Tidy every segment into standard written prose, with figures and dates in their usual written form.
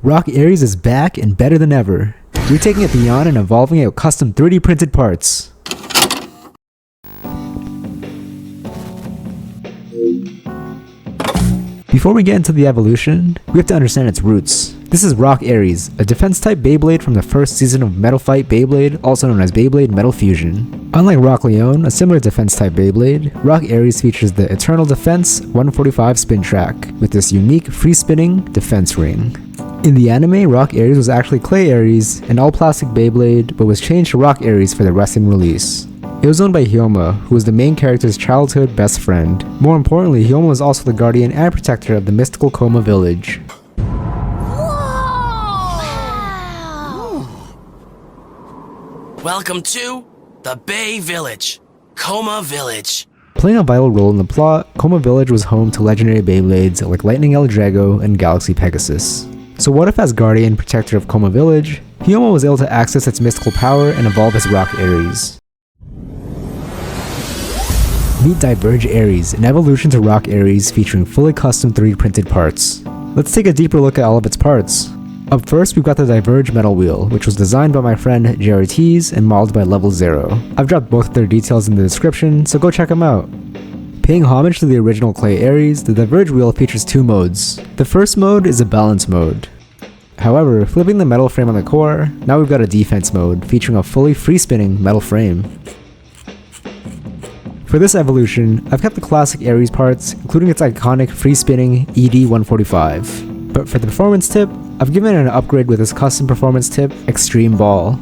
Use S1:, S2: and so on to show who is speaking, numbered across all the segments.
S1: Rock Aries is back and better than ever. We're taking it beyond and evolving it with custom 3D printed parts. Before we get into the evolution, we have to understand its roots. This is Rock Aries, a defense-type Beyblade from the first season of Metal Fight Beyblade, also known as Beyblade Metal Fusion. Unlike Rock Leone, a similar defense-type Beyblade, Rock Aries features the Eternal Defense 145 spin track, with this unique free-spinning defense ring. In the anime, Rock Aries was actually Clay Aries, an all-plastic Beyblade, but was changed to Rock Aries for the wrestling release. It was owned by Hyoma, who was the main character's childhood best friend. More importantly, Hyoma was also the guardian and protector of the mystical Coma village.
S2: Welcome to the Bay Village, Coma Village.
S1: Playing a vital role in the plot, Coma Village was home to legendary Beyblades like Lightning El Drago and Galaxy Pegasus. So what if, as guardian and protector of Coma Village, Hyoma was able to access its mystical power and evolve as Rock Aries? Meet Diverge Aries, an evolution to Rock Aries featuring fully custom 3D printed parts. Let's take a deeper look at all of its parts. Up first, we've got the Diverge metal wheel, which was designed by my friend JRTs and modeled by Level Zero. I've dropped both of their details in the description, so go check them out. Paying homage to the original Clay Aries, the Diverge wheel features two modes. The first mode is a balance mode. However, flipping the metal frame on the core, now we've got a defense mode featuring a fully free-spinning metal frame. For this evolution, I've kept the classic Aries parts, including its iconic free-spinning ED145. But for the performance tip, I've given it an upgrade with this custom performance tip, Extreme Ball.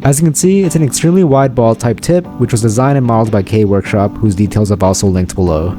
S1: As you can see, it's an extremely wide ball type tip, which was designed and modeled by K Workshop, whose details I've also linked below.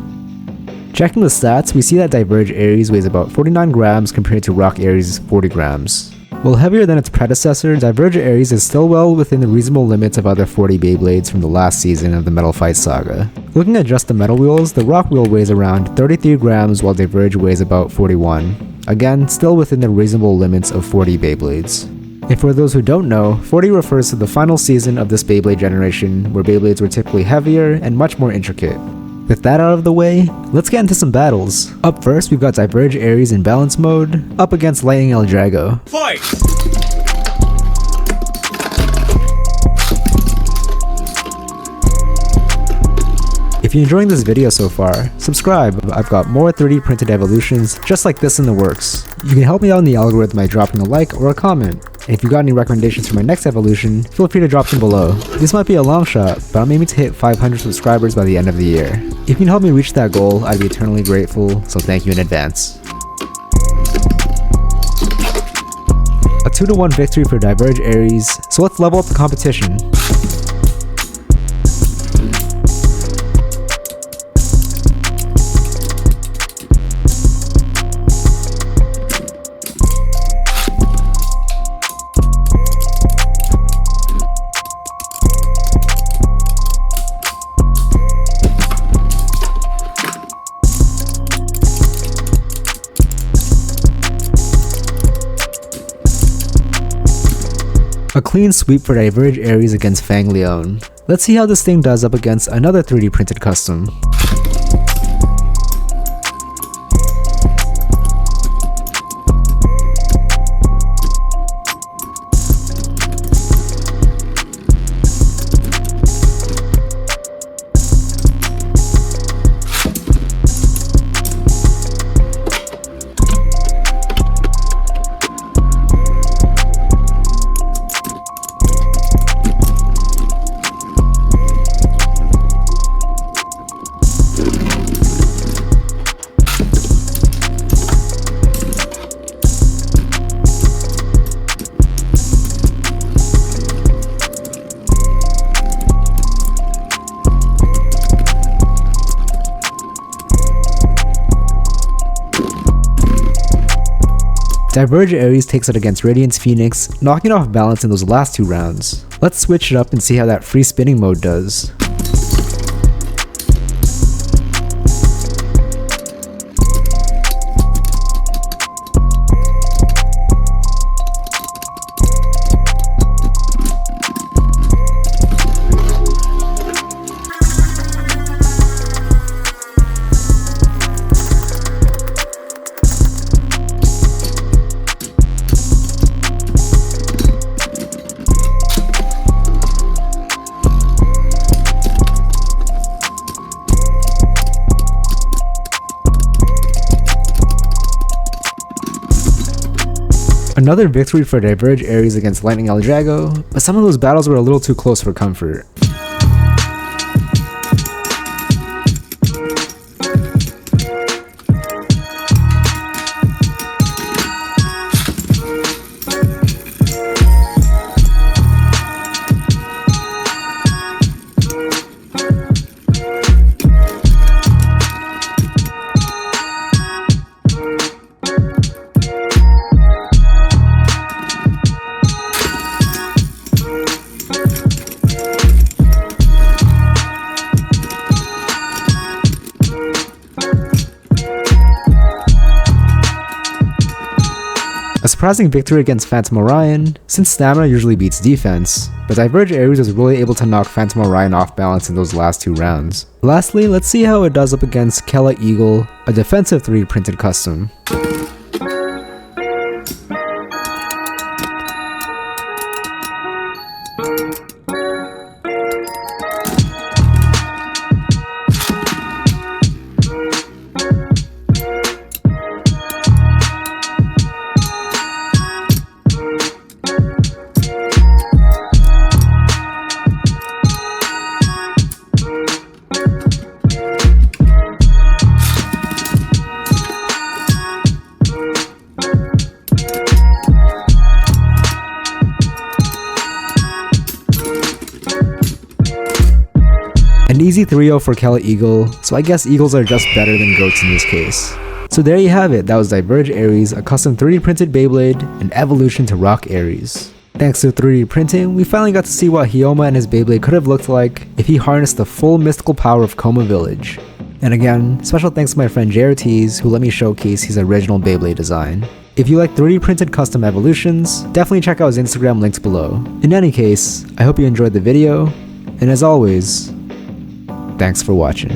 S1: Checking the stats, we see that Diverge Aries weighs about 49 grams compared to Rock Aries' 40 grams. While heavier than its predecessor, Diverge Aries is still well within the reasonable limits of other 40 Beyblades from the last season of the Metal Fight saga. Looking at just the metal wheels, the Rock wheel weighs around 33 grams while Diverge weighs about 41. Again, still within the reasonable limits of 40 Beyblades. And for those who don't know, 40 refers to the final season of this Beyblade generation, where Beyblades were typically heavier and much more intricate. With that out of the way, let's get into some battles. Up first, we've got Diverge Aries in balance mode, up against Lightning El Drago.
S3: Fight!
S1: If you're enjoying this video so far, subscribe. I've got more 3D printed evolutions just like this in the works. You can help me out in the algorithm by dropping a like or a comment. And if you got any recommendations for my next evolution, feel free to drop them below. This might be a long shot, but I'm aiming to hit 500 subscribers by the end of the year. If you can help me reach that goal, I'd be eternally grateful, so thank you in advance. A 2-1 victory for Diverge Aries, so let's level up the competition. A clean sweep for Diverge Aries against Fang Leone. Let's see how this thing does up against another 3D printed custom. Diverge Aries takes it against Radiance Phoenix, knocking off balance in those last two rounds. Let's switch it up and see how that free spinning mode does. Another victory for Diverge Aries against Lightning El Drago, but some of those battles were a little too close for comfort. A surprising victory against Phantom Orion, since stamina usually beats defense, but Diverge Aries was really able to knock Phantom Orion off balance in those last 2 rounds. Lastly, let's see how it does up against Kella Eagle, a defensive 3D printed custom. An easy 3-0 for Kella Eagle, so I guess eagles are just better than goats in this case. So there you have it, that was Diverge Aries, a custom 3D printed Beyblade, and evolution to rock Aries. Thanks to 3D printing, we finally got to see what Hyoma and his Beyblade could have looked like if he harnessed the full mystical power of Coma Village. And again, special thanks to my friend JRTs who let me showcase his original Beyblade design. If you like 3D printed custom evolutions, definitely check out his Instagram links below. In any case, I hope you enjoyed the video, and as always, thanks for watching.